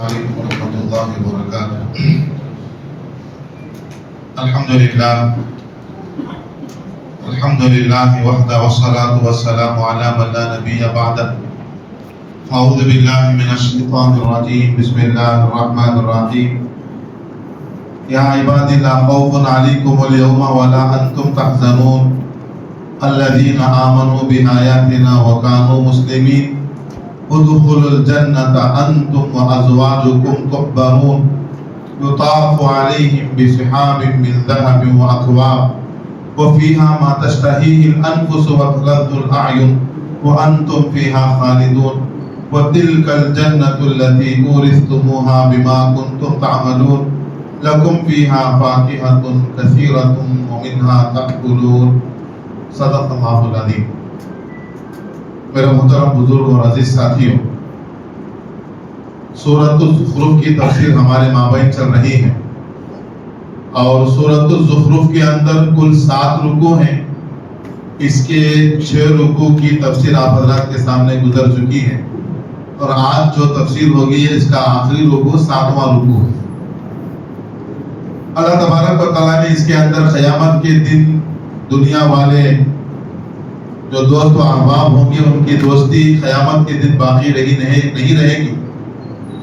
عليكم ورحمة الله وبركاته. الحمد لله وحده والصلاة والسلام على من لا نبي بعده. أعوذ بالله من الشيطان الرجيم. بسم الله الرحمن الرحيم. يا عبادي لا خوف عليكم اليوم ولا أنتم تحزنون الذين آمنوا بآياتنا وكانوا مسلمين ادخلوا الجنة أنتم وأزواجكم تحبرون يطاف عليهم بسحاب من ذهب وأكواب وفيها ما تشتهيه الأنفس وتلذ الأعين وأنتم فيها خالدون وتلك الجنة التي أورثتموها بما كنتم تعملون لكم فيها فاكهة كثيرة ومنها تأكلون. صدق الله العظيم. میرے محترم بزرگ اور عزیز ساتھیوں، سورۃ الزخرف کی تفسیر ہمارے مابین چل رہی ہے اور سورۃ الزخرف کے اندر کل 7 رکوع ہیں. اس کے 6 رکوع کی تفسیر آپ حضرات کے سامنے گزر چکی ہے اور آج جو تفسیر ہوگی ہے اس کا آخری رکوع 7واں رکوع ہے. اللہ تبارک و تعالیٰ نے اس کے اندر قیامت کے دن دنیا والے جو دوست و احباب ہوں گے ان کی دوستی قیامت کے دن باقی نہیں رہے گی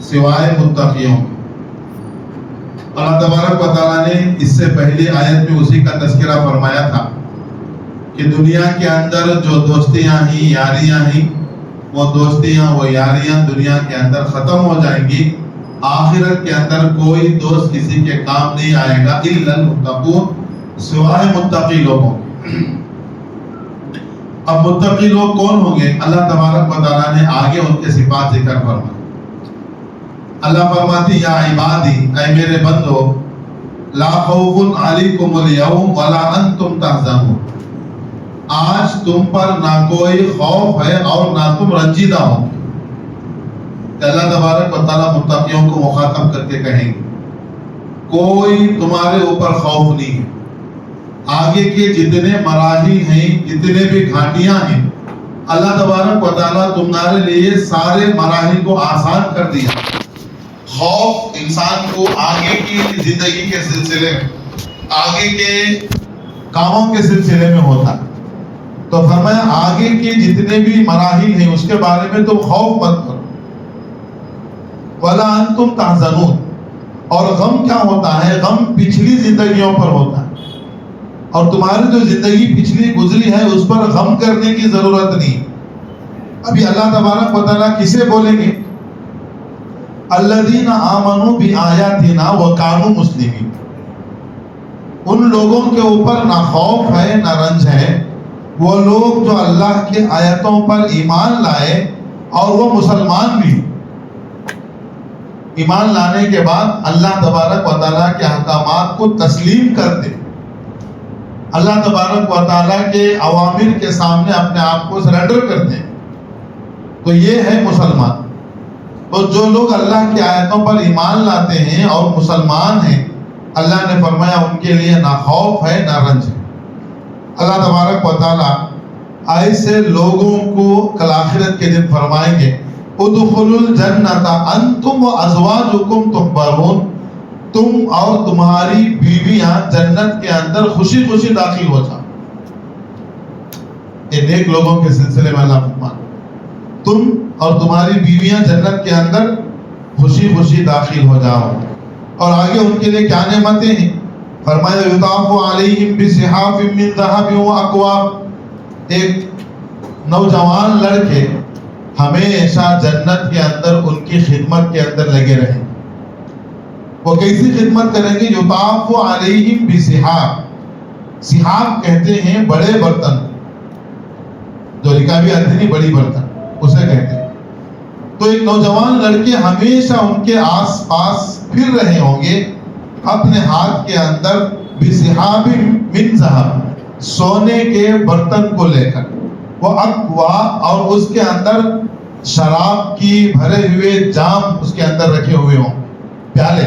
سوائے متقیوں. اللہ تبارک و تعالیٰ نے اس سے پہلی آیت میں اسی کا تذکرہ فرمایا تھا کہ دنیا کے اندر جو دوستیاں ہیں، یاریاں ہیں، وہ دوستیاں وہ یاریاں دنیا کے اندر ختم ہو جائیں گی. آخرت کے اندر کوئی دوست کسی کے کام نہیں آئے گا الا المتقون، سوائے متقی لوگوں. اب متقی لوگ کون ہوں گے؟ اللہ تبارک و تعالیٰ نے آگے ان کے صفات ذکر فرمائے. اللہ فرماتی یا عبادی، اے میرے بندو، لا خوف علیکم اليوم ولا انتم تحزنون، آج تم پر نہ کوئی خوف ہے اور نہ تم رنجیدہ ہو. اللہ تبارک و تعالیٰ متقیوں کو مخاطب کر کے کہیں گے کوئی تمہارے اوپر خوف نہیں ہے. آگے کے جتنے مراحل ہیں، جتنے بھی گھاٹیاں ہیں، اللہ تبارک و تعالیٰ تمہارے لیے سارے مراحل کو آسان کر دیا. خوف انسان کو آگے کی زندگی کے سلسلے میں، آگے کے کاموں کے سلسلے میں ہوتا ہے. تو فرمایا آگے کے جتنے بھی مراحل ہیں اس کے بارے میں تم خوف مت کرو. وَلَا أَنْتُمْ تَحْزَنُونَ، اور غم کیا ہوتا ہے؟ غم پچھلی زندگیوں پر ہوتا ہے اور تمہاری جو زندگی پچھلی گزری ہے اس پر غم کرنے کی ضرورت نہیں. ابھی اللہ تبارک و تعالیٰ کسے بولیں گے؟ الذین آمنوا بآیاتنا وکانوا مسلمین. ان لوگوں کے اوپر نہ خوف ہے نہ رنج ہے، وہ لوگ جو اللہ کے آیتوں پر ایمان لائے اور وہ مسلمان بھی. ایمان لانے کے بعد اللہ تبارک و تعالیٰ کے احکامات کو تسلیم کرتے، اللہ تبارک و تعالیٰ کے اوامر کے سامنے اپنے آپ کو سرنڈر کرتے ہیں، تو یہ ہے مسلمان. تو جو لوگ اللہ کی آیتوں پر ایمان لاتے ہیں اور مسلمان ہیں، اللہ نے فرمایا ان کے لیے نہ خوف ہے نہ رنج ہے. اللہ تبارک و تعالیٰ ایسے لوگوں کو کل آخرت کے دن فرمائیں گے ادخلوا الجنۃ انتم وازواجکم تحبرون، تم اور تمہاری بیویاں جنت کے اندر خوشی خوشی داخل ہو جاؤ. یہ نیک لوگوں کے سلسلے میں اللہ فرماتا تم اور تمہاری بیویاں جنت کے اندر خوشی خوشی داخل ہو جاؤ. اور آگے ان کے لیے کیا نعمتیں ہیں؟ فرمایا یطاف علیہم بصحاف من ذہب واکواب، ایک نوجوان لڑکے ہمیشہ جنت کے اندر ان کی خدمت کے اندر لگے رہیں. وہ کیسی خدمت کریں گے؟ یطاف علیہم بصحاف، صحاف کہتے ہیں بڑے برتن، جو رکابی آتی نہیں، بڑی برتن اسے کہتے ہیں. تو ایک نوجوان لڑکے ہمیشہ ان کے آس پاس پھر رہے ہوں گے اپنے ہاتھ کے اندر بصحاف من ذہب، سونے کے برتن کو لے کر، وہ اکوا، اور اس کے اندر شراب کی بھرے ہوئے جام اس کے اندر رکھے ہوئے ہوں، پیالے.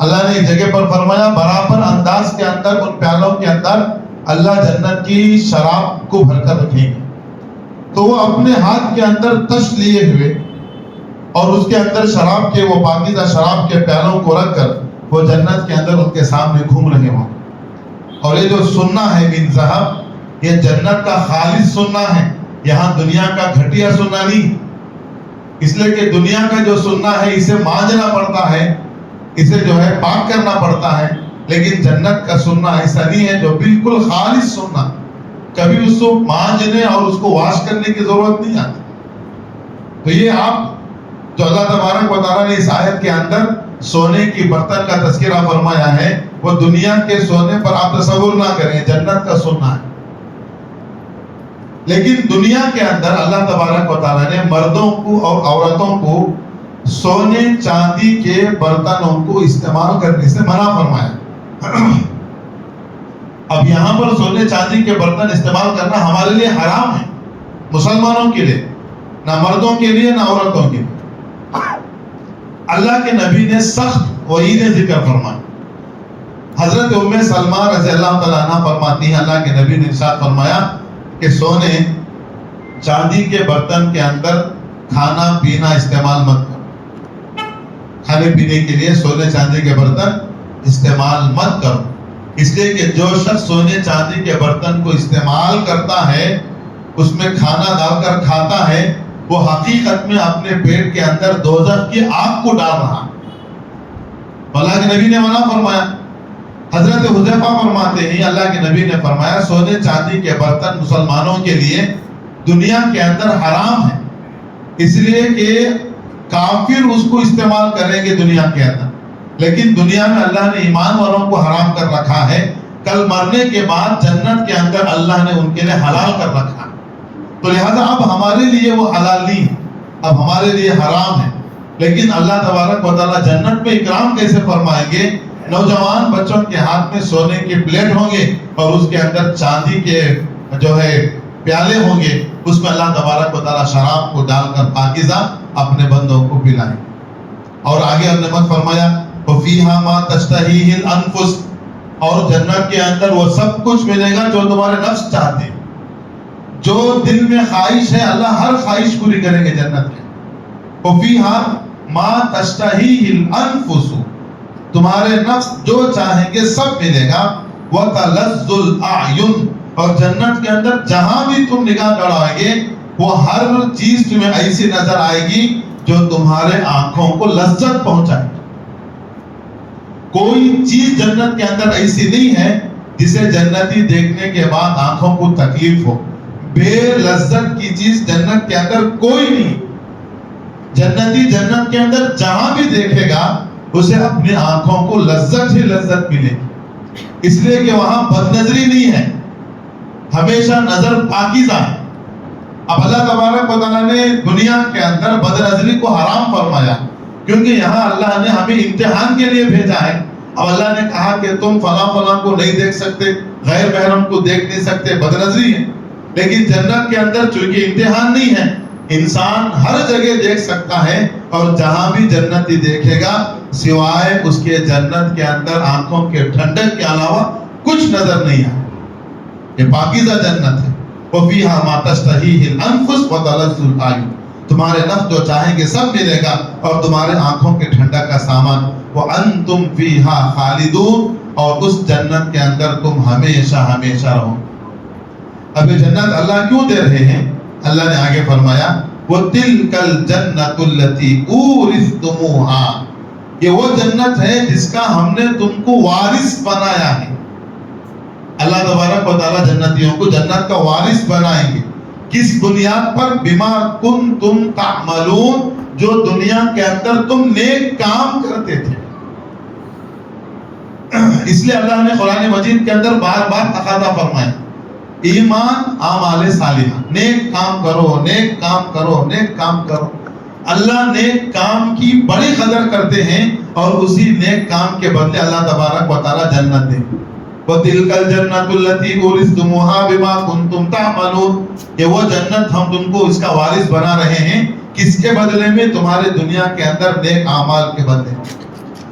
اللہ نے ایک جگہ پر فرمایا برابر انداز کے اندر ان پیالوں کے اندر اللہ جنت کی شراب کو بھر کر رکھیں گے. تو وہ اپنے ہاتھ کے اندر تش لیے ہوئے اور اس کے اندر شراب کے وہ پاکیزہ شراب کے پیالوں کو رکھ کر وہ جنت کے اندر ان کے سامنے گھوم رہے ہوں. اور یہ جو سننا ہے من ذہب، یہ جنت کا خالص سننا ہے، یہاں دنیا کا گھٹیا سننا نہیں. اس لیے کہ دنیا کا جو سننا ہے اسے مانجنا پڑتا ہے، اسے جو ہے پاک کرنا پڑتا ہے، لیکن جنت کا سننا ایسا نہیں ہے جو بالکل خالص سننا، کبھی اس کو مانجنے اور اس کو واش کرنے کی ضرورت نہیں آتی. تو یہ آپ جو اللہ تبارک و تعالیٰ نے اس آیت کے اندر سونے کی برتن کا تذکرہ فرمایا ہے، وہ دنیا کے سونے پر آپ تصور نہ کریں، جنت کا سننا ہے. لیکن دنیا کے اندر اللہ تبارک و تعالیٰ نے مردوں کو اور عورتوں کو سونے چاندی کے برتنوں کو استعمال کرنے سے منع فرمایا. اب یہاں پر سونے چاندی کے برتن استعمال کرنا ہمارے لیے حرام ہے، مسلمانوں کے لیے، نہ مردوں کے لیے نہ عورتوں کے لیے. اللہ کے نبی نے سخت وعید ذکر فرمائی. حضرت ام سلمہ رضی اللہ تعالیٰ عنہ فرماتی ہیں اللہ کے نبی نے ارشاد فرمایا کہ سونے چاندی کے برتن کے اندر کھانا پینا استعمال مت کرو. کھانے پینے کے لیے سونے چاندی کے برتن استعمال مت کرو، اس لیے کہ جو شخص سونے چاندی کے برتن کو استعمال کرتا ہے، اس میں کھانا ڈال کر کھاتا ہے، وہ حقیقت میں اپنے پیٹ کے اندر دوزخ کی آگ کو ڈال رہا. اللہ کے نبی نے منع فرمایا. حضرت حذیفہ فرماتے ہیں اللہ کے نبی نے فرمایا سونے چاندی کے برتن مسلمانوں کے لیے دنیا کے اندر حرام ہے، اس لیے کہ کافر اس کو استعمال کریں گے دنیا کے اندر، لیکن دنیا میں اللہ نے ایمان والوں کو حرام کر رکھا ہے. کل مرنے کے بعد جنت کے اندر اللہ نے ان کے لیے حلال کر رکھا. تو لہذا اب ہمارے لیے وہ حلال نہیں، اب ہمارے لیے حرام ہے. لیکن اللہ تبارک و تعالیٰ جنت میں اکرام کیسے فرمائیں گے؟ نوجوان بچوں کے ہاتھ میں سونے کے پلیٹ ہوں گے اور اس کے اندر چاندی کے جو ہے پیالے ہوں گے، اس میں اللہ تبارک و تعالیٰ شراب کو ڈال کر پاکیزہ اپنے بندوں کو پلائیں. اور آگے اللہ نے فرمایا وَفِيهَا مَا تَشْتَهِيهِ الْأَنفُسُ، اور جنت کے اندر وہ سب کچھ ملے گا جو تمہارے نفس چاہتے ہیں. جو دل میں خواہش ہے اللہ ہر خواہش پوری کریں گے جنت میں. وَفِيهَا مَا تَشْتَهِيهِ الْأَنفُسُ، تمہارے نفس جو چاہیں گے سب ملے گا. وَتَلَذُّ الْأَعْيُنُ، اور جنت کے اندر جہاں بھی تم نگاہ گڑاؤ گے وہ ہر چیز تمہیں ایسی نظر آئے گی جو تمہارے آنکھوں کو لذت پہنچائے. کوئی چیز جنت کے اندر ایسی نہیں ہے جسے جنتی دیکھنے کے بعد آنکھوں کو تکلیف ہو. بے لذت کی چیز جنت کے اندر کوئی نہیں. جنتی جنت کے اندر جہاں بھی دیکھے گا اسے اپنی آنکھوں کو لذت ہی لذت ملے، اس لیے کہ وہاں بد نظری نہیں ہے، ہمیشہ نظر پاکیزہ ہے. اب اللہ تبارک و تعالیٰ نے دنیا کے اندر بد نظری کو حرام فرمایا، کیونکہ یہاں اللہ نے ہمیں امتحان کے لیے بھیجا ہے. اب اللہ نے کہا کہ تم فلاں فلاں کو نہیں دیکھ سکتے، غیر محرم کو دیکھ نہیں سکتے، بد نظری ہے. لیکن جنت کے اندر چونکہ امتحان نہیں ہے، انسان ہر جگہ دیکھ سکتا ہے، اور جہاں بھی جنتی دیکھے گا سوائے اس کے جنت کے اندر آنکھوں کے ٹھنڈک کے علاوہ کچھ نظر نہیں آئے. یہ پاکیزہ جنت ہے. وَفِيهَا مَا تَشْتَهِيهِ الْأَنفُسُ وَتَلَذُّ الْأَعْيُنُ، تمہارے نفس جو چاہیں گے سب ملے گا، اور تمہارے آنکھوں کے ٹھنڈک کا سامان. وَأَنْتُمْ فِيهَا خَالِدُونَ، اور اس جنت کے اندر تم ہمیشہ ہمیشہ رہو. اب یہ جنت اللہ کیوں دے رہے ہیں؟ اللہ نے آگے فرمایا وَتِلْكَ الْجَنَّةُ الَّتِي أُورِثْتُمُوهَا، یہ وہ جنت ہے جس کا ہم نے تم کو وارث بنایا ہے. اللہ تبارک و تعالیٰ جنتیوں کو جنت کا وارث بنائیں گے. کس بنیاد پر؟ بما کنتم تعملون، جو دنیا کے اندر تم نیک کام کرتے تھے. اس لیے اللہ نے قرآن مجید کے اندر بار بار تقاضا فرمایا ایمان اعمال صالحہ، نیک کام کرو، نیک کام کرو، نیک کام کرو. اللہ نیک کام کی بڑی قدر کرتے ہیں، اور اسی نیک کام کے بدلے اللہ تبارک و تعالیٰ جنت دیں. وَتِلْكَ الْجَنَّةُ الَّتِي أُورِثْتُمُوهَا بِمَا كُنْتُمْ تَعْمَلُونَ، یہ وہ جنت ہم تم کو اس کا وارث بنا رہے ہیں. کس کے بدلے میں؟ تمہارے دنیا کے اندر نیک اعمال کے بدلے.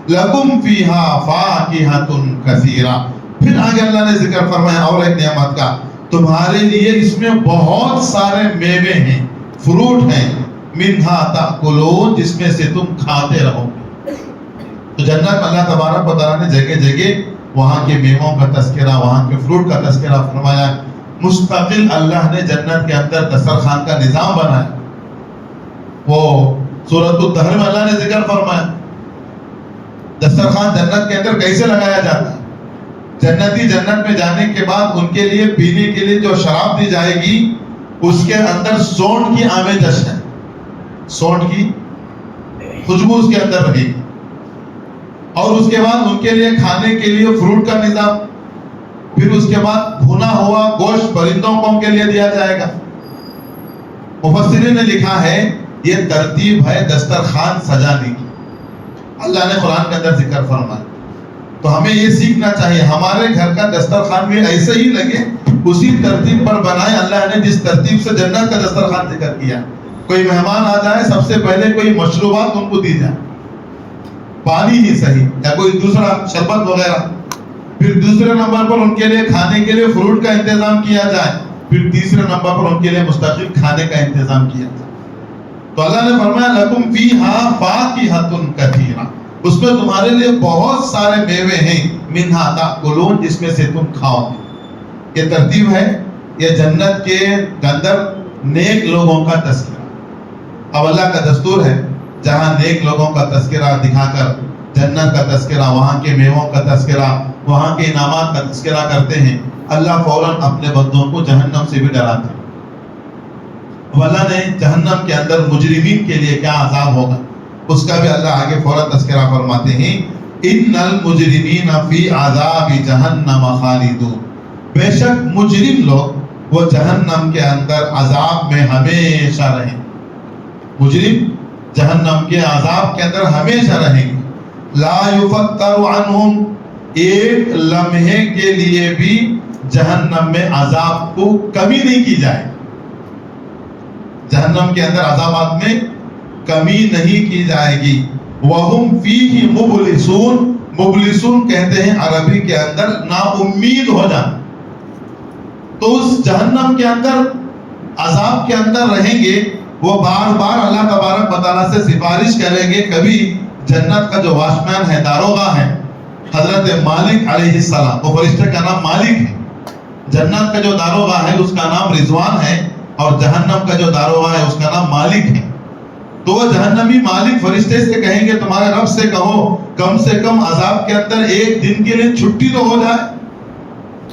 لَكُمْ فِيهَا فَاكِهَةٌ كَثِيرَةٌ، پھر آگے اللہ نے ذکر فرمایا اور ایک نعمت کا، تمہارے لیے اس میں بہت سارے میوے ہیں، فروٹ ہیں، منہا تاکلون، جس میں سے تم کھاتے رہو گے. تو جنت اللہ تبارک و تعالیٰ نے جگہ جگہ وہاں کے میووں کا تذکرہ، وہاں کے فروٹ کا تذکرہ فرمایا. مستقل اللہ نے جنت کے اندر دسترخوان کا نظام بنایا. وہ سورۃ الدہر میں اللہ نے ذکر فرمایا دسترخوان جنت کے اندر کیسے لگایا جاتا ہے. جنتی جنت میں جانے کے بعد ان کے لیے پینے کے لیے جو شراب دی جائے گی اس کے اندر سونڈ کی آمیزش ہے، سونڈ کی خوشبو اس کے اندر رہے گی. اور اس کے بعد ان کے لیے کھانے کے لیے فروٹ کا نظام، پھر اس کے بعد بھنا ہوا گوشت پرندوں کو ان کے لیے دیا جائے گا. مفسرین نے لکھا ہے یہ ترتیب ہے دسترخوان سجانے کی. اللہ نے قرآن کے اندر ذکر فرمایا. تو ہمیں یہ سیکھنا چاہیے ہمارے گھر کا دسترخوان بھی ایسے ہی لگے، اسی ترتیب پر بنائے. اللہ نے جس ترتیب سے جنت کا دسترخوان ذکر کیا، کوئی مہمان آ جائے سب سے پہلے کوئی مشروبات ان کو دی جائے، پانی ہی صحیح یا کوئی دوسرا شربت وغیرہ. پھر دوسرے نمبر پر ان کے لیے کھانے کے لیے فروٹ کا انتظام کیا جائے. پھر تیسرے نمبر پر ان کے لیے مستقل کھانے کا انتظام کیا جائے. تو اللہ نے فرمایا لکم فیہا فاکہۃ کثیرہ، اس میں تمہارے لیے بہت سارے میوے ہیں. منہا تاکلون، جس میں سے تم کھاؤ گے. یہ ترتیب ہے. یہ جنت کے اندر نیک لوگوں کا تذکرہ. اب اللہ کا دستور ہے جہاں نیک لوگوں کا تذکرہ دکھا کر جنت کا تذکرہ، وہاں کے میووں کا تذکرہ، وہاں کے انعامات کا تذکرہ کرتے ہیں، اللہ فوراً اپنے بندوں کو جہنم سے بھی ڈراتے ہیں. اب اللہ نے جہنم کے اندر مجرمین کے لیے کیا عذاب ہوگا اس کا بھی اللہ آگے فوراً تذکرہ فرماتے ہیں. ان المجرمین فی عذاب جہنم خالدون، بے شک مجرم لوگ وہ جہنم کے اندر عذاب میں ہمیشہ رہیں. مجرم جہنم کے عذاب کے اندر ہمیشہ رہیں گے. لا یفتر عنہم، ایک لمحے کے لیے بھی جہنم میں عذاب کو کمی نہیں کی جائے. جہنم کے اندر عذابات میں کمی نہیں کی جائے گی. وَهُمْ فِيهِ مُبْلِسُونَ، مبلسون کہتے ہیں عربی کے اندر نا امید ہو جانا. تو اس جہنم کے اندر عذاب کے اندر رہیں گے، وہ بار بار اللہ تبارک و تعالیٰ سے سفارش کریں گے. کبھی جنت کا جو واشمین ہے، داروغہ ہے، حضرت مالک علیہ السلام، وہ فرشتے کا نام مالک ہے. جنت کا جو داروغہ ہے اس کا نام رضوان ہے، اور جہنم کا جو داروغہ ہے اس کا نام مالک ہے. تو وہ جہنمی مالک فرشتے سے کہیں گے تمہارے رب سے کہو کم سے کم عذاب کے اندر ایک دن کے لیے چھٹی تو ہو جائے.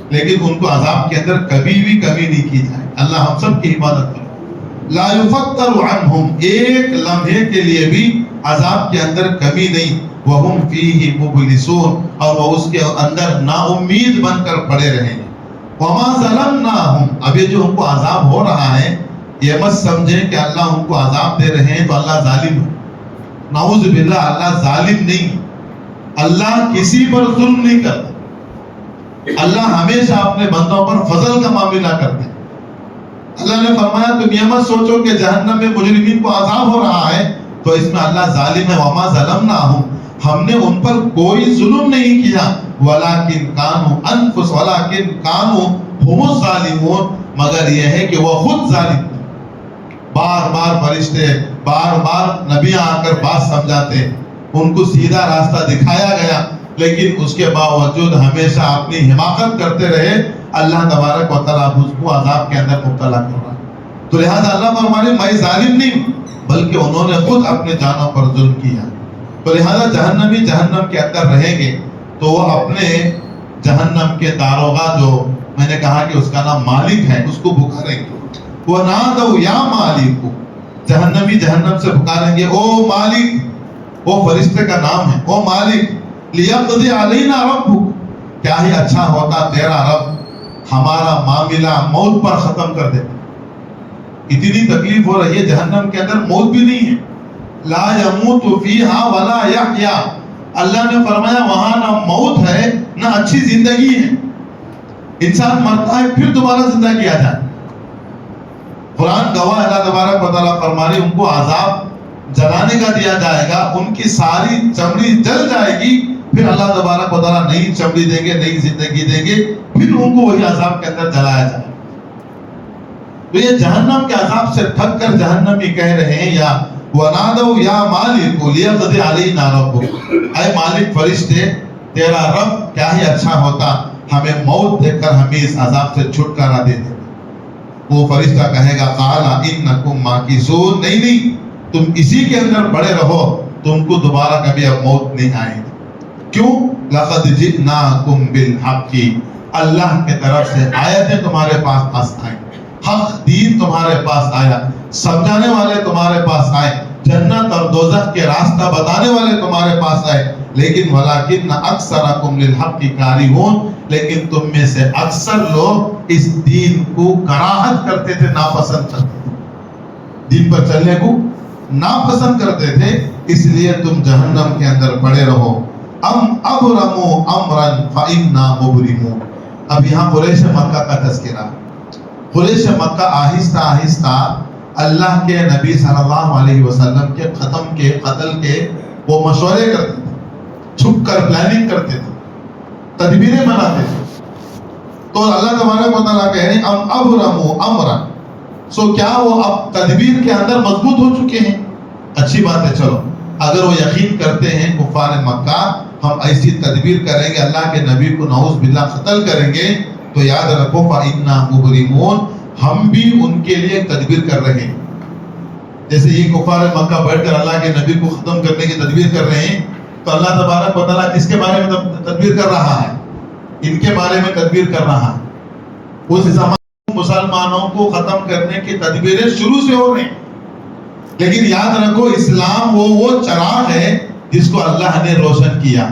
لیکن ان کو عذاب کے اندر کبھی بھی کمی نہیں کی جائے. اللہ ہم سب کی حفاظت کرے. لا یفتر عنہم، ایک لمحے کے لیے بھی عذاب کے اندر کمی نہیں. وہم فیہ مبلسون، اور وہ اس کے اندر نا امید بن کر پڑے رہیں. وما ظلمناہم، اب یہ جو ان کو عذاب ہو رہا ہے یہ مت سمجھیں کہ اللہ ان کو عذاب دے رہے ہیں تو اللہ ظالم ہے. نعوذ باللہ، اللہ ظالم نہیں. اللہ کسی پر ظلم نہیں کرتا. اللہ ہمیشہ اپنے بندوں پر فضل کا معاملہ کرتے ہیں. اللہ نے فرمایا تم یہ مت سوچو کہ جہنم میں مجرمین کو عذاب ہو رہا ہے تو اس میں اللہ ظالم ہے. وما ظلمناہم، ہم نے ان پر کوئی ظلم نہیں کیا. ولکن کانوا انفس، ولکن کانوا هم الظالمون، مگر یہ ہے کہ وہ خود ظالم. بار بار فرشتے، بار بار نبی آ کر بات سمجھاتے، ان کو سیدھا راستہ دکھایا گیا، لیکن اس کے باوجود ہمیشہ اپنی حماقت کرتے رہے. اللہ تبارک و تعالیٰ اس کو عذاب کے اندر مبتلا کر رہا ہے. تو لہذا اللہ فرمانے میں ظالم نہیں ہوں، بلکہ انہوں نے خود اپنے جانوں پر ظلم کیا. تو لہذا جہنمی جہنم کے اندر رہیں گے تو وہ اپنے جہنم کے داروغہ، جو میں نے کہا کہ اس کا نام مالک ہے، اس کو پکاریں گے. وَنَادَوْا يَا مَالِكُ، جہنمی جہنم سے پکاریں گے او مالک. وہ فرشتے کا نام ہے، او مالک. لِيَقْضِي عَلَيْنَا رَبُّكَ، کیا ہی اچھا ہوتا تیرا رب ہمارا معاملہ موت پر ختم کر دیتا. اتنی تکلیف ہو رہی ہے جہنم کے اندر، موت بھی نہیں ہے. لا يموت فیہا ولا یحیا، اللہ نے فرمایا وہاں نہ موت ہے نہ اچھی زندگی ہے. انسان مرتا ہے پھر دوبارہ زندہ کیا جائے. قرآن گواہ، اللہ تبارک و تعالیٰ فرمانے ان کو عذاب جلانے کا دیا جائے گا، ان کی ساری چمڑی جل جائے گی، پھر اللہ تبارک و تعالیٰ نئی چمڑی دیں گے، نئی زندگی دیں گے، پھر ان کو وہی عذاب کے اندر جلایا جائے. تو یہ جہنم کے عذاب سے تھک کر جہنمی کہہ رہے ہیں یا وَنَادَوْا يَا مَالِكُ لِيَقْضِ عَلَيْنَا رَبُّكَ، اے مالک فرشتے تیرا رب کیا ہی اچھا ہوتا ہمیں موت دے کر ہمیں اس عذاب سے چھٹکارا دے دے۔ وہ فرشتہ کہے گا قَالَ إِنَّكُمْ مَاكِثُونَ، نہیں تم اسی کے اندر پڑے رہو، تم کو دوبارہ کبھی اب موت نہیں آئے گی۔ کیوں؟ لَقَدْ جِئْنَاكُمْ بِالْحَقِّ، اللہ کے طرف سے آیتیں تمہارے پاس آئیں، حق دین تمہارے پاس آیا، سمجھانے والے تمہارے پاس آئے، جنت اور دوزخ کے راستہ بتانے والے تمہارے پاس آئے، لیکن وَلَكِنَّ أَكْثَرَكُمْ لِلْحَقِّ كَارِهُونَ، لیکن تم میں سے اکثر لوگ اس دین کو کراہت کرتے تھے، ناپسند کرتے تھے، دین پر چلنے کو ناپسند کرتے تھے، اس لیے تم جہنم کے اندر پڑے رہو۔ ام ابرموا امرا فإنا مبرمون، اب یہاں قریش مکہ کا تذکرہ۔ قریش مکہ آہستہ آہستہ اللہ کے نبی صلی اللہ علیہ وسلم کے قتل کے وہ مشورے کرتے تھے، چھپ کر پلاننگ کرتے تھے، تدبیریں بناتے تھے۔ تو اللہ تبارک و تعالیٰ کہہ رہے ہیں ام ابرموا امرا، سو کیا وہ اب تدبیر کے اندر مضبوط ہو چکے ہیں؟ اچھی بات ہے، چلو اگر وہ یقین کرتے ہیں کفار مکہ ہم ایسی تدبیر کریں گے، اللہ کے نبی کو نعوذ باللہ قتل کریں گے، تو یاد رکھو فَإِنَّا مُبْرِمُونَ، ہم بھی ان کے لیے تدبیر کر رہے ہیں۔ جیسے یہ کفار مکہ بیٹھ کر اللہ کے نبی کو ختم کرنے کی تدبیر کر رہے ہیں، تو اللہ تبارک و تعالیٰ کس کے بارے میں تدبیر کر رہا ہے؟ ان کے بارے میں تدبیر کر رہا ہے۔ اس زمانے مسلمانوں کو ختم کرنے کی تدبیریں شروع سے ہو رہی ہیں، لیکن یاد رکھو اسلام وہ چراغ ہے جس کو اللہ نے روشن کیا۔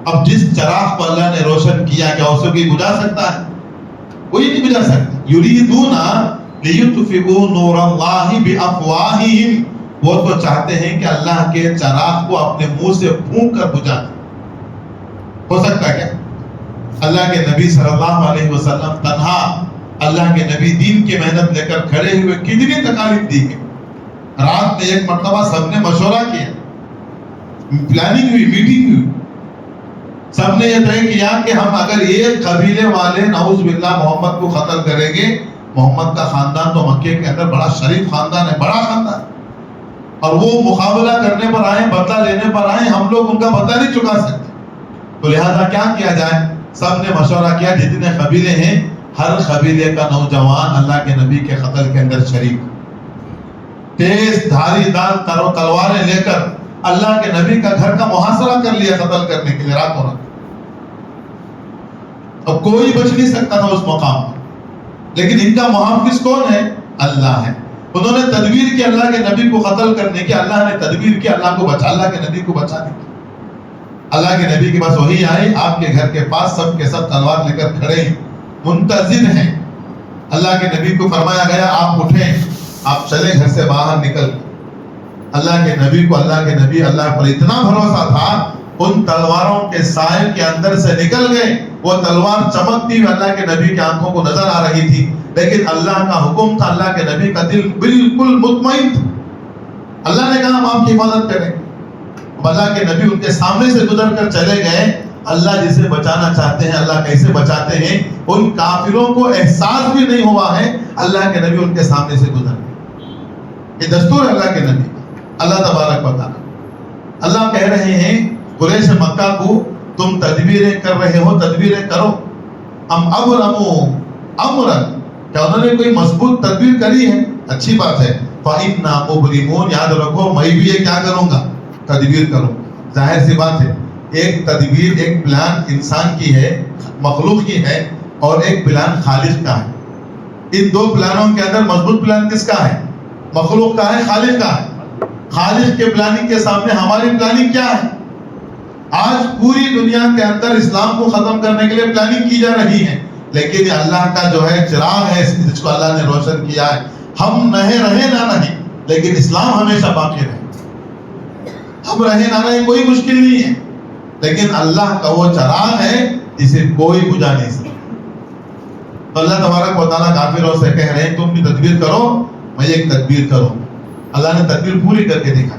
اب جس چراغ کو اللہ نے روشن کیا، کیا اسے کوئی بجھا سکتا ہے؟ کوئی نہیں بجھا سکتا۔ یریدون لیطفئوا نور اللہ بافواہہم، وہ تو چاہتے ہیں کہ اللہ کے چراغ کو اپنے منہ سے پھونک کر بجھا دیں۔ ہو سکتا ہے کیا؟ اللہ کے نبی صلی اللہ علیہ وسلم تنہا اللہ کے نبی دین کی محنت لے کر کھڑے ہوئے کتنی تکالیف دی گئی۔ رات میں ایک مرتبہ سب نے مشورہ کیا، پلاننگ ہوئی، میٹنگ ہوئی، سب نے یہ طے کیا کہ ہم اگر یہ قبیلے والے نعوذ باللہ محمد کو قتل کریں گے، محمد کا خاندان تو مکے کے اندر بڑا شریف خاندان ہے، بڑا خاندان، اور وہ مقابلہ کرنے پر آئے، بدلہ لینے پر آئے، ہم لوگ ان کا بدلہ نہیں چکا سکتے، تو لہذا کیا کیا جائے؟ سب نے مشورہ کیا، جتنے قبیلے ہیں ہر قبیلے کا نوجوان اللہ کے نبی کے قتل کے اندر شریک، تیز دھاری دار تلواریں لے کر اللہ کے نبی کا گھر کا محاصرہ کر لیا قتل کرنے کے لیے راتوں رات۔ اب کوئی بچ نہیں سکتا تھا اس مقام پر، لیکن ان کا محافظ کون ہے؟ اللہ ہے۔ انہوں نے تدبیر کی اللہ کے نبی کو قتل کرنے کی، اللہ نے تدبیر کی اللہ کے نبی کو بچانے کی۔ اللہ کے نبی کے پاس وحی آئی، آپ کے گھر کے پاس سب کے سب تلوار لے کر کھڑے ہیں، منتظر ہیں۔ اللہ کے نبی کو فرمایا گیا آپ اٹھیں، آپ چلے گھر سے باہر نکل۔ اللہ کے نبی کو اللہ پر اتنا بھروسہ تھا، ان تلواروں کے سائے کے اندر سے نکل گئے، وہ تلوار چمکتی ہوئی اللہ کے نبی کی آنکھوں کو نظر آ رہی تھی، لیکن اللہ کا حکم تھا، اللہ کے نبی کا دل بالکل مطمئن تھا۔ اللہ نے کہا ہم آپ کی حفاظت کریں۔ اللہ کے نبی ان کے سامنے سے گزر کر چلے گئے۔ اللہ جسے بچانا چاہتے ہیں اللہ کیسے بچاتے ہیں، ان کافروں کو احساس بھی نہیں ہوا ہے، اللہ کے نبی ان کے سامنے سے گزر گئے۔ یہ دستور ہے اللہ کے نبی، اللہ تبارک و تعالی۔ اللہ کہہ رہے ہیں قریش مکہ کو تم تدبیریں کر رہے ہو، تدبیریں کرو۔ ام ابرموا امرا، کیا انہوں نے کوئی مضبوط تدبیر کری ہے؟ اچھی بات ہے۔ فإنا مبرمون، یاد رکھو میں بھی یہ کیا کروں گا؟ تدبیر کروں۔ ظاہر سی بات ہے، ایک تدبیر ایک پلان انسان کی ہے، مخلوق کی ہے، اور ایک پلان خالق کا ہے۔ ان دو پلانوں کے اندر مضبوط پلان کس کا ہے؟ مخلوق کا ہے، خالق کا ہے۔ خالق کے پلاننگ کے سامنے ہماری پلاننگ کیا ہے؟ آج پوری دنیا کے اندر اسلام کو ختم کرنے کے لیے پلاننگ کی جا رہی ہے، لیکن یہ اللہ کا جو ہے چراغ ہے جس کو اللہ نے روشن کیا ہے۔ ہم رہے نہ رہیں، لیکن اسلام ہمیشہ باقی رہے۔ ہم رہے نہ رہے کوئی مشکل نہیں ہے، لیکن اللہ کا وہ چراغ ہے جسے کوئی بجھا نہیں سکتا۔ تو اللہ تبارک و تعالیٰ کافروں سے کہہ رہے ہیں تم بھی تدبیر کرو، میں ایک تدبیر کروں۔ اللہ نے تدبیر پوری کر کے دکھا۔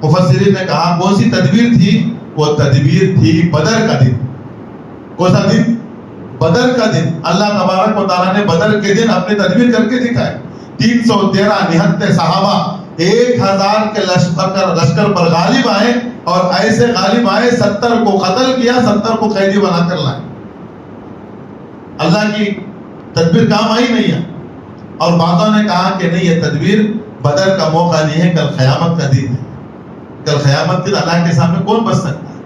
مفسرین نے کہا کون سی تدبیر تھی؟ وہ تدبیر تھی بدر کا دن۔ کون سا دن؟ بدر کا دن اللہ تبارک و تعالیٰ نے بدر کے دن اپنی تدبیر کر کے دکھائے. 313 نہتے صحابہ 1000 کے لشکر پر غالب آئے اور ایسے غالب آئے 70 کو قتل کیا, 70 کو قیدی بنا کر لائے. اللہ کی تدبیر کام آئی نہیں ہے. اور بعضوں نے کہا کہ نہیں, یہ تدبیر بدر کا موقع نہیں ہے, کل قیامت کا دن ہے. کل قیامت کے دن اللہ کے سامنے کون بچ سکتا ہے؟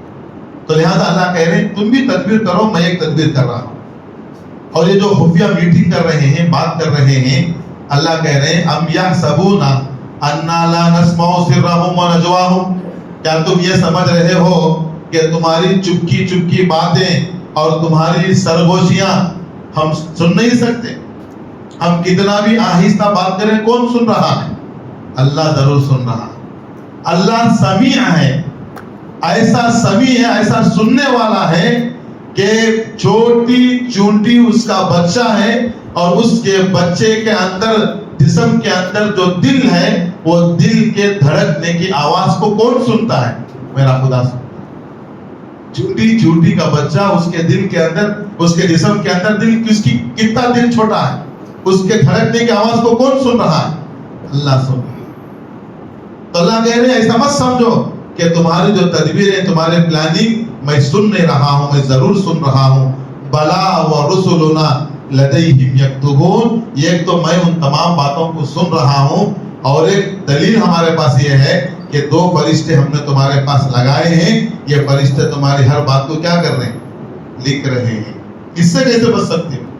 تو لہذا اللہ کہہ رہے ہیں تم بھی تدبیر کرو, میں ایک تدبیر کر رہا ہوں. اور یہ جو خفیہ میٹنگ کر رہے ہیں, بات کر رہے ہیں, اللہ کہہ رہے ہیں ام یحسبون انا لا نسمع سرهم ونجواهم, کیا تم یہ سمجھ رہے ہو کہ تمہاری چپکی چپکی باتیں اور تمہاری سرگوشیاں ہم سن نہیں سکتے؟ ہم کتنا بھی آہستہ بات کریں کون سن رہا ہے؟ اللہ ضرور سن رہا ہے. اللہ سمیع ہے, ایسا سمیع ہے, ایسا سننے والا ہے کہ چھوٹی چونٹی اس کا بچہ ہے اور اس کے بچے کے اندر, جسم کے اندر جو دل ہے, وہ دل کے دھڑکنے کی آواز کو کون سنتا ہے؟ میرا خدا سنتا. چھوٹی چھوٹی کا بچہ, اس کے دل کے اندر, اس کے جسم کے اندر دل, اس کی کتنا دل چھوٹا ہے, اس کے دھڑکنے کی آواز کو کون سن رہا ہے؟ اللہ سن. تو اللہ کہہ رہے ہیں ایسا مت سمجھو کہ تمہاری جو تدبیر ہے, تمہارے پلاننگ میں سن نہیں رہا ہوں, میں ضرور سن رہا ہوں. بلا ورسلنا لدیہم یکتبون, یہ ایک تو میں ان تمام باتوں کو سن رہا ہوں, اور ایک دلیل ہمارے پاس یہ ہے کہ 2 فرشتے ہم نے تمہارے پاس لگائے ہیں, یہ فرشتے تمہاری ہر بات کو کیا کر رہے ہیں؟ لکھ رہے ہیں. اس سے کیسے بچ سکتے ہو؟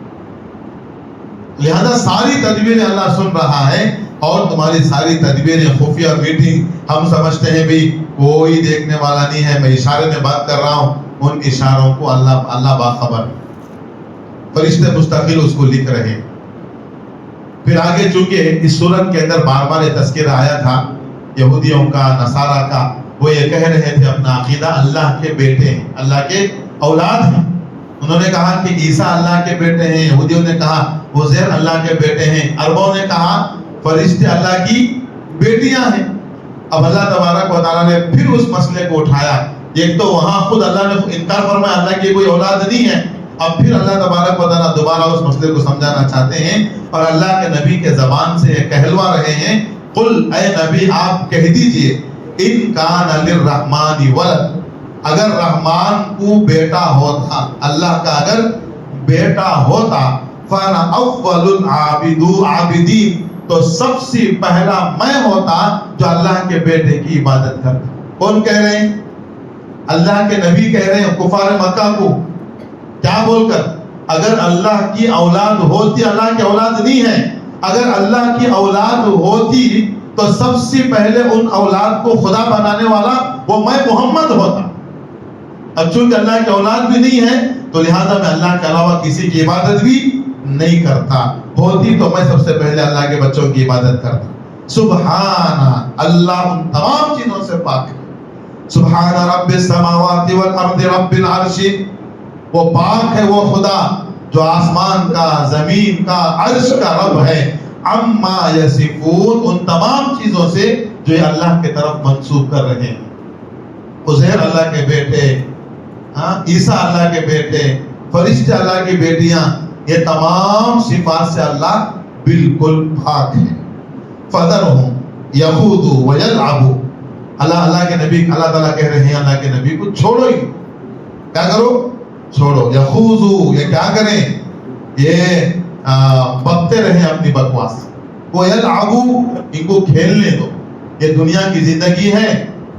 لہذا ساری تدبیریں اللہ سن رہا ہے, اور تمہاری ساری تدبیریں, خفیہ میٹنگ, ہم سمجھتے ہیں بھی کوئی دیکھنے والا نہیں ہے, میں اشارے میں بات کر رہا ہوں, ان اشاروں کو اللہ باخبر, فرشتے مستقل اس کو لکھ رہے ہیں. پھر آگے چونکہ اس سورت کے اندر بار بار یہ تذکرہ آیا تھا یہودیوں کا, نصارہ کا, وہ یہ کہہ رہے تھے اپنا عقیدہ اللہ کے بیٹے ہیں, اللہ کے اولاد ہیں. انہوں نے کہا کہ عیسیٰ اللہ کے بیٹے ہیں, یہودیوں نے کہا عزیر اللہ کے بیٹے ہیں, عربوں نے کہا فرشتے اللہ کی بیٹیاں ہیں. اب اللہ تبارک و تعالیٰ نے پھر اس مسئلے کو اٹھایا. ایک تو وہاں خود اللہ نے انکار فرمایا اللہ کی کوئی اولاد نہیں ہے, اب پھر اللہ تبارک و تعالیٰ دوبارہ اس مسئلے کو سمجھانا چاہتے ہیں, اور اللہ کے نبی کے زبان سے کہلوا رہے ہیں, قل اے نبی آپ کہہ دیجئے, ان کان للرحمن ولد, اگر رحمان کو بیٹا ہوتا, اللہ کا اگر بیٹا ہوتا, فانا اول العابدین, تو سب سے پہلا میں ہوتا جو اللہ کے بیٹے کی عبادت کرتا. کون کہہ رہے ہیں؟ اللہ کے نبی کہہ رہے ہیں کفار مکہ کو, کیا بول کر؟ اگر اللہ کی اولاد ہوتی, اللہ کی اولاد نہیں ہے, اگر اللہ کی اولاد ہوتی تو سب سے پہلے ان اولاد کو خدا بنانے والا وہ میں محمد ہوتا. اب چونکہ اللہ کی اولاد بھی نہیں ہے تو لہذا میں اللہ کے علاوہ کسی کی عبادت بھی نہیں کرتا, ہوتی تو میں سب سے پہلے اللہ کے بچوں کی عبادت کرتا. سبحان اللہ, ان تمام چیزوں سے پاک ہے. سبحان رب السماوات والارض رب العرش, وہ پاک ہے وہ خدا جو آسمان کا, زمین کا, عرش کا رب ہے. عما یصفون, ان تمام چیزوں سے جو یہ اللہ کے طرف منسوب کر رہے ہیں. عزیر اللہ کے بیٹے, عیسیٰ اللہ کے بیٹے, فرشتے اللہ کی بیٹیاں, یہ تمام صفات سے اللہ بالکل پاک ہے. فذرہم یخوضوا ویلعبوا, اللہ کے نبی, اللہ تعالیٰ کہہ رہے ہیں اللہ کے نبی کو چھوڑو ہی, کیا کرو؟ چھوڑو. یخوضوا, یہ کیا کریں؟ یہ بکتے رہیں اپنی بکواس. ویلعبوا, ان کو کھیلنے دو. یہ دنیا کی زندگی ہے,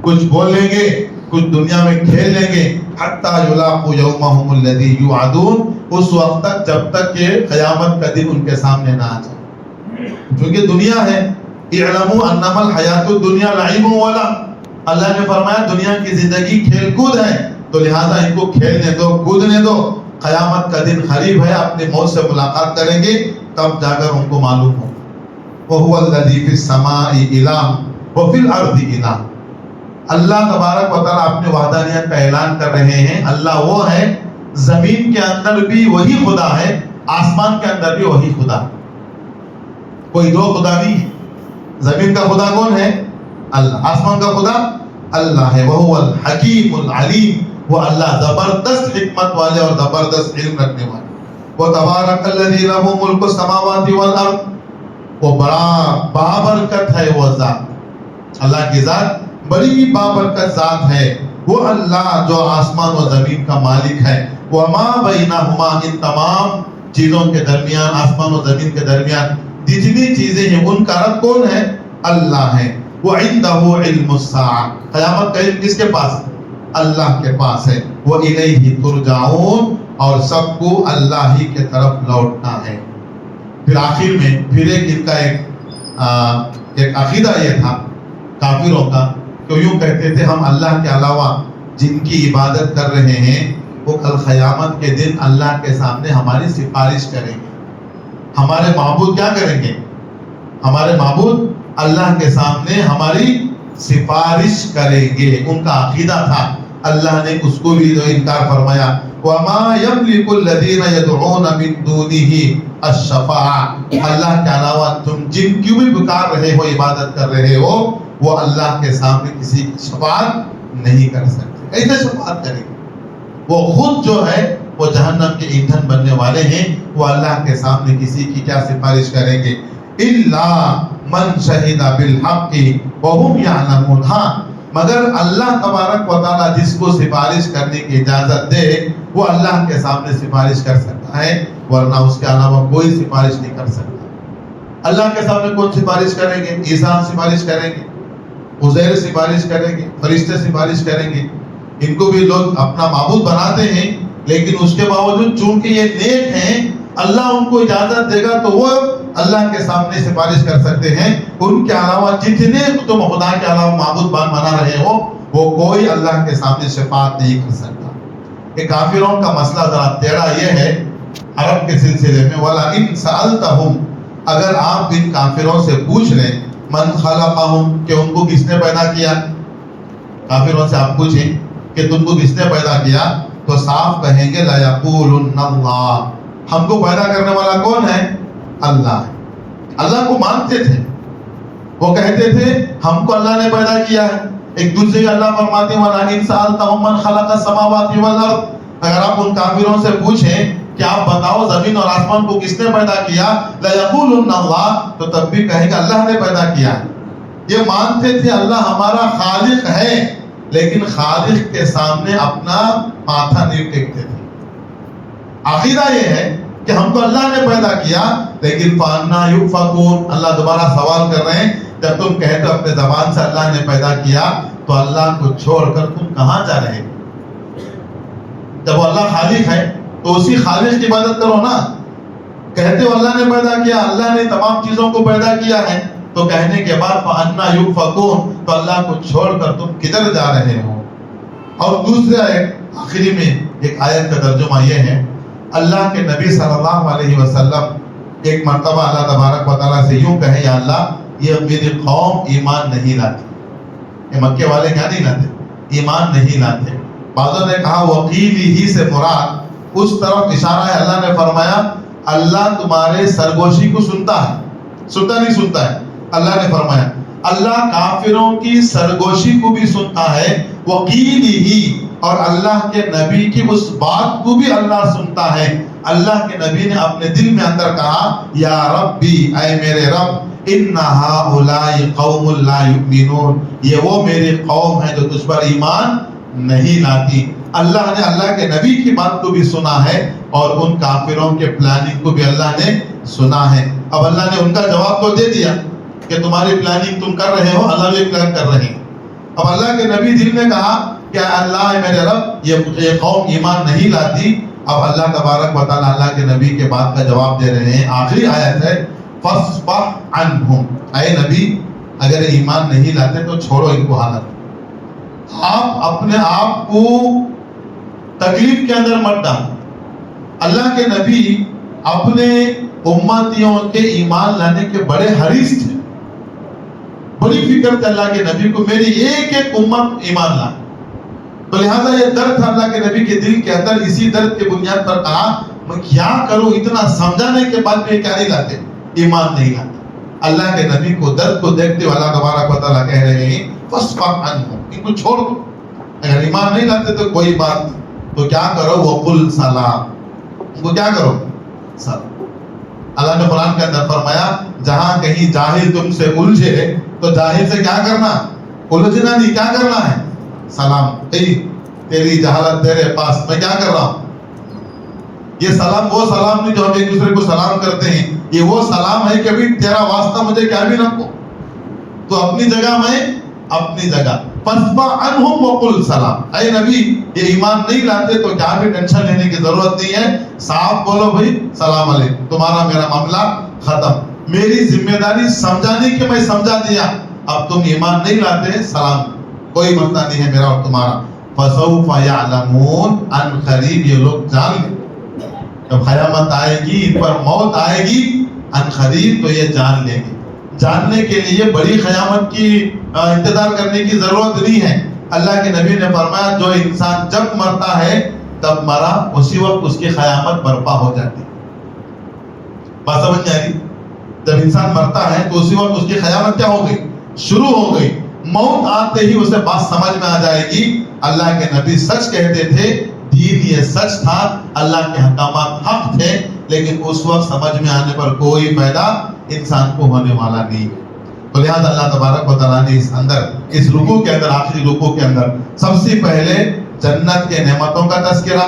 کچھ بول لیں گے, کچھ دنیا میں کھیل لیں گے. حتی یلاقوا یومہم الذی یوعدون, اس وقت تک جب تک کہ قیامت کا دن ان کے سامنے نہ آ جائے. کیونکہ دنیا ہے, اعلموا انما الحیات الدنیا لعب و لہو, اللہ نے فرمایا دنیا کی زندگی کھیل کود ہے, تو لہذا ان کو کھیلنے دو, کودنے دو. قیامت کا دن قریب ہے, اپنی موت سے ملاقات کریں گے, تب جا کر ان کو معلوم ہو. وَهُوَ الَّذِي فِي السَّمَاءِ إِلَٰهٌ وَفِي الْأَرْضِ إِلَٰهٌ. اللہ تبارک و تعالیٰ اپنے وحدانیت کا اعلان کر رہے ہیں. اللہ وہ ہے, زمین کے اندر بھی وہی خدا ہے, آسمان کے اندر بھی وہی خدا. کوئی دو خدا نہیں ہے. زمین کا خدا کون ہے؟ اللہ. آسمان کا خدا اللہ ہے. وَهُوَ الْحَكِيمُ الْعَلِيمُ, وہ اللہ زبردست حکمت والے اور زبردست علم رکھنے والے. وہ تبارک الذی لہ ملک السماوات والارض، وہ بڑا بابرکت ہے وہ ذات، اللہ کی ذات بڑی بابرکت ذات ہے، وہ اللہ جو آسمان و زمین کا مالک ہے، وما بینہما، ان تمام چیزوں کے درمیان، آسمان و زمین کے درمیان جتنی چیزیں ہیں ان کا رب کون ہے؟ اللہ ہے۔ وَعِندَهُ عِلْمُ السَّاعَةِ، قیامت کا علم کس کے پاس؟ اللہ کے پاس ہے۔ وَإِلَيْهِ تُرْجَعُونَ، اور سب کو اللہ ہی کے طرف لوٹنا ہے۔ پھر آخر میں پھر ان کا ایک عقیدہ یہ تھا کافروں کا کہ یوں کہتے تھے ہم اللہ کے علاوہ جن کی عبادت کر رہے ہیں وہ کل قیامت کے دن اللہ کے سامنے ہماری سفارش کریں گے۔ ہمارے معبود کیا کریں گے؟ ہمارے معبود اللہ کے سامنے ہماری سفارش کریں گے، ان کا عقیدہ تھا۔ اللہ نے اس کو بھی انکار فرمایا، وَمَا يَمْلِكُ الَّذِينَ يَدْعُونَ مِن دُونِهِ الشَّفَاعَةَ، اللہ کے علاوہ تم جن کی بھی پکار رہے ہو، عبادت کر رہے ہو، وہ اللہ کے سامنے کسی کی شفاعت نہیں کر سکتے۔ کیسے شفاعت کریں گے؟ وہ خود جو ہے وہ جہنم کے ایندھن بننے والے ہیں، وہ اللہ کے سامنے کسی کی کیا سفارش کریں گے؟ اِلَّا مَنْ شَهِدَ بِالْحَقِّ وَهُمْ يَعْلَمُونَ، ہاں مگر اللہ تبارک و تعالیٰ جس کو سفارش کرنے کی اجازت دے وہ اللہ کے سامنے سفارش کر سکتا ہے، ورنہ اس کے علاوہ کوئی سفارش نہیں کر سکتا۔ اللہ کے سامنے کون سفارش کریں گے؟ عیسیٰ سفارش کریں گے، عزیر سفارش کریں گے، فرشتے سفارش کریں گے۔ ان کو بھی لوگ اپنا معبود بناتے ہیں، لیکن اس کے باوجود چونکہ یہ نیک ہیں، اللہ ان کو اجازت دے گا تو وہ اللہ کے سامنے سفارش کر سکتے ہیں۔ ان کے علاوہ جتنے تم خدا کے علاوہ معبود بنا رہے ہو وہ کوئی اللہ کے سامنے شفاعت نہیں کر سکتا۔ یہ کافروں کا مسئلہ ذرا ٹیڑھا یہ ہے عرب کے سلسلے میں، وَلَئِن سَأَلْتَهُمْ، اگر آپ ان کافروں سے پوچھ لیں من خلقہم، کہ ان کو کس نے پیدا کیا، کافروں سے آپ پوچھیں کہ تم کو کس نے پیدا کیا، تو صاف کہیں گے لَيَقُولُنَّ اللَّهُ، ہم کو پیدا کرنے والا کون ہے؟ اللہ ہے۔ اللہ کو مانتے تھے، وہ کہتے تھے ہم کو اللہ نے پیدا کیا ہے۔ ایک دوسرے کا اللہ فرماتے ہیں وَلَئِن سَأَلْتَهُم مَّن خَلَقَ السَّمَاوَاتِ وَالْأَرْضَ، اگر آپ ان کافروں سے پوچھیں کہ آپ بتاؤ زمین اور آسمان کو کس نے پیدا کیا، لَيَقُولُنَّ اللَّهُ، تو تب بھی کہیں گے اللہ نے پیدا کیا ہے۔ یہ مانتے تھے اللہ ہمارا خالق ہے، لیکن خالق کے سامنے اپنا ماتھا نہیں ٹیکتے تھے۔ عقیدہ یہ ہے کہ ہم کو اللہ نے پیدا کیا، لیکن فَأَنَّىٰ يُؤْفَكُونَ، اللہ دوبارہ سوال کر رہے ہیں جب تم کہتے ہو اپنے زبان سے اللہ نے پیدا کیا تو اللہ کو چھوڑ کر تم کہاں جا رہے ہو؟ جب وہ اللہ خالق ہے تو اسی خالق کی عبادت کرو نا۔ کہتے ہو اللہ نے پیدا کیا، اللہ نے تمام چیزوں کو پیدا کیا ہے، تو کہنے کے بعد فَأَنَّىٰ يُؤْفَكُونَ، تو اللہ کو چھوڑ کر تم کدھر جا رہے ہو؟ اور دوسرا آخری میں ایک آیت کا ترجمہ یہ ہے، اللہ کے نبی صلی اللہ علیہ وسلم ایک مرتبہ اللہ تبارک و تعالیٰ سے یوں کہیں یا اللہ یہ میری قوم ایمان نہیں لاتی، یہ مکے والے کیا نہیں لاتے؟ ایمان نہیں لاتے۔ بعضوں نے کہا وقیلی ہی سے مراد اس طرف اشارہ ہے، اللہ نے فرمایا اللہ تمہارے سرگوشی کو سنتا ہے، سنتا نہیں سنتا ہے؟ اللہ نے فرمایا اللہ کافروں کی سرگوشی کو بھی سنتا ہے، وقیلی ہی، اور اللہ کے نبی کی اس بات کو بھی اللہ سنتا ہے۔ اللہ کے نبی نے اپنے دل میں اندر کہا یا ربی، اے میرے رب، ان ہؤلاء قوم لا یؤمنون، یہ وہ میری قوم ہے جو تجھ پر ایمان نہیں لاتی۔ اللہ نے اللہ کے نبی کی بات کو بھی سنا ہے اور ان کافروں کے پلاننگ کو بھی اللہ نے سنا ہے۔ اب اللہ نے ان کا جواب تو دے دیا کہ تمہاری پلاننگ تم کر رہے ہو، اللہ بھی پلان کر رہے ہیں۔ اب اللہ کے نبی دل نے کہا کہ اللہ میرے رب یہ قوم ایمان نہیں لاتی۔ اب اللہ تبارک و تعالیٰ اللہ کے نبی کے بات کا جواب دے رہے ہیں۔ آخری آیت ہے فَاصْفَحْ عَنْهُمْ، اے نبی اگر ایمان نہیں لاتے تو چھوڑو ان کو حالت، آپ اپنے آپ کو تکلیف کے اندر مت ڈالو۔ اللہ کے نبی اپنے امتیوں کے ایمان لانے کے بڑے حریص تھے، بڑی فکر تھی اللہ کے نبی کو میری ایک ایک امت ایمان لائے، تو لہٰذا یہ درد تھا اللہ کے نبی کے دل کے اندر۔ اسی درد کے بنیاد پر کہا میں کیا کروں، اتنا سمجھانے کے بعد میں کیا نہیں لاتے، ایمان نہیں لاتے۔ اللہ کے نبی کو درد کو دیکھتے ہوئے اللہ تبارک و تعالیٰ کہہ رہے ہیں فَاصْفَحْ عَنْهُمْ، ان کو چھوڑ دو، اگر ایمان نہیں لاتے تو کوئی بات نہیں، تو کیا کرو وَقُلْ سَلَامٌ، ان کو کیا کرو اللہ نے قرآن کے اندر فرمایا جہاں کہیں جاہل تم سے الجھے تو جاہل سے کیا کرنا؟ الجھنا نہیں، کیا کرنا ہے؟ سلام. تیری جہالت تیرے پاس، میں کیا کر رہا ہوں. یہ سلام وہ سلام نہیں جو ہم ایک دوسرے کو سلام کرتے ہیں، یہ وہ سلام ہے کہ ابھی تیرا واسطہ مجھے کیا بھی نہ ہو، تو اپنی جگہ میں اپنی جگہ. فَاسْفَعْ عَنْهُمْ وَقُلْ سلام. اے نبی یہ ایمان نہیں لاتے تو کیا بھی ٹینشن لینے کی ضرورت نہیں ہے، صاف بولو بھائی سلام علیکم، تمہارا میرا معاملہ ختم. میری ذمہ داری سمجھانے کی میں سمجھا دیا، اب تم ایمان نہیں لاتے سلام، کوئی مسئلہ نہیں ہے میرا اور تمہارا. فَسَوْفَ يَعْلَمُونَ ان قریب یہ لوگ جان لیں، جب قیامت آئے گی، ان پر موت آئے گی ان قریب تو یہ جان لیں گے. جاننے کے لیے بڑی قیامت کی انتظار کرنے کی ضرورت نہیں ہے. اللہ کے نبی نے فرمایا جو انسان جب مرتا ہے تب مرا، اسی وقت اس کی قیامت برپا ہو جاتی. بات سمجھ آئی؟ جب انسان مرتا ہے تو اسی وقت اس کی قیامت کیا ہو گئی؟ شروع ہو گئی. موت آتے ہی اسے بات سمجھ میں آ جائے گی. اللہ کے نبی سچ کہتے تھے، دین یہ سچ تھا، اللہ کے احکامات حق تھے، لیکن اس وقت سمجھ میں آنے پر کوئی فائدہ انسان کو ہونے والا نہیں. تو لہذا اللہ تبارک و تعالیٰ نے اس رکوع کے اندر، آخری رکوع کے اندر سب سے پہلے جنت کے نعمتوں کا تذکرہ،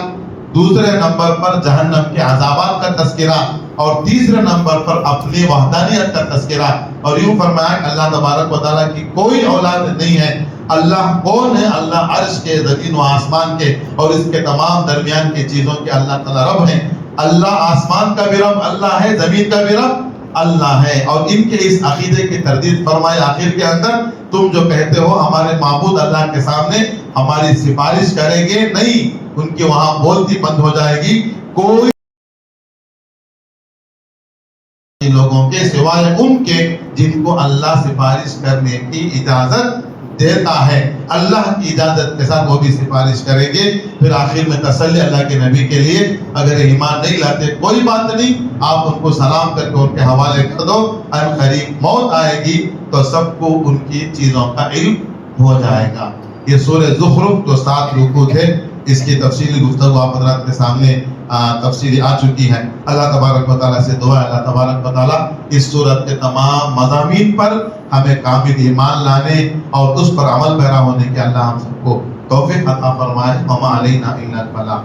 دوسرے نمبر پر جہنم کے عذابات کا تذکرہ، اور تیسرے نمبر پر اپنی وحدانیت کا تذکرہ. اور یوں فرمایا کہ اللہ تبارک و تعالیٰ کی کوئی اولاد نہیں ہے. اللہ کون ہے؟ اللہ عرش کے، زمین و آسمان کے اور اس کے تمام درمیان کی چیزوں کے اللہ تعالیٰ رب ہیں. اللہ آسمان کا بھی رب اللہ ہے، زمین کا بھی رب اللہ ہے. اور ان کے اس عقیدے کی تردید فرمائے آخر کے اندر، تم جو کہتے ہو ہمارے معبود اللہ کے سامنے ہماری سفارش کریں گے، نہیں، ان کی وہاں بولتی بند ہو جائے گی. کوئی لوگوں کے سوائے ان کے جن کو اللہ سفارش کرنے کی اجازت دیتا ہے، اللہ کی اجازت کے ساتھ وہ بھی سفارش کریں گے. پھر آخر میں تسلی اللہ کے نبی کے لیے، اگر ایمان نہیں لاتے کوئی بات نہیں، آپ ان کو سلام کر کے ان کے حوالے کر دو، ان قریب موت آئے گی تو سب کو ان کی چیزوں کا علم ہو جائے گا. یہ سورہ زخرف جو 7 رکوع تھے، اس کی تفصیلی گفتگو آپ حضرات کے سامنے تفصیلی آ چکی ہے. اللہ تبارک و تعالیٰ سے دعا ہے اللہ تبارک و تعالیٰ اس سورت کے تمام مضامین پر ہمیں کامل ایمان لانے اور اس پر عمل پیرا ہونے کے اللہ ہم سب کو توفیق عطا فرمائے. وما علینا الا البلاغ.